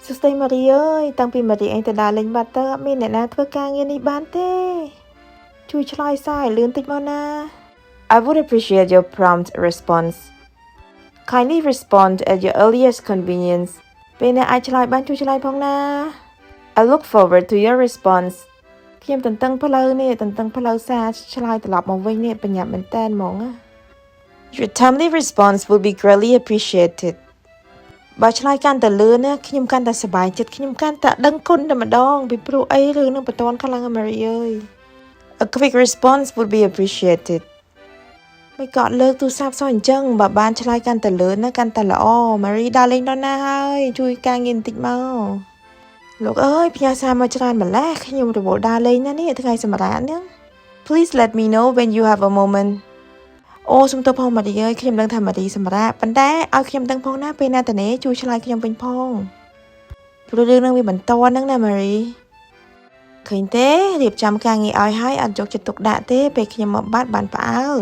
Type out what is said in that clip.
សួស្តីម៉ារីអើយតាំងពីម៉ារីឯងទៅដើរលេងបាត់ទៅអត់មានអ្នកណាធ្វើការងារនេះបានទេជួយឆ្លើយសារឲ្យលឿនតិចមកណា I would appreciate your prompt response. Kindly respond at your earliest convenience. ពេលអ្នកអាចឆ្លើយបានជួយឆ្លើយផងណា I look forward to your response. ខ្ញុំតន្ទឹងផ្លូវសារឆ្លើយត្រឡប់មកវិញនេះបញ្ញាប់មែនតើហ្មង Your timely response will be greatly appreciated. បើឆ្លើយកាន់តែលឿនណាខ្ញុំកាន់តែសប្បាយចិត្តខ្ញុំកាន់តែដឹងគុណតែម្ដងពីព្រោះអីរឿងនឹងបន្តខ្លាំងម៉ារីអើយ A quick response would be appreciated. មិនក៏លើកទូរស័ព្ទសោះអញ្ចឹងបើបានឆ្លើយកាន់តែលឿនណាកាន់តែល្អម៉ារីដើរលេងដល់ណាហើយជួយការងារបន្តិចមកលោកអើយផ្ញើសារមកច្រើនម្ល៉េះខ្ញុំរវល់ដើរលេងណានេះថ្ងៃសម្រាប់ហ្នឹង Please let me know when you have a moment. អូសុំទោសផងម៉ារីអើយខ្ញុំដឹងថាម៉ារីសម្រាប់ប៉ុន្តែឲ្យខ្ញុំដឹងផងណាពេលណាតនេជួយឆ្លើយខ្ញុំវិញផងព្រោះរឿងនឹងវាបន្តហ្នឹងណាម៉ារីឃើញទេរៀបចំការងារឲ្យហើយអត់យកចិត្តទុកដាក់ទេពេលខ្ញុំមកបាត់បានផ្អើល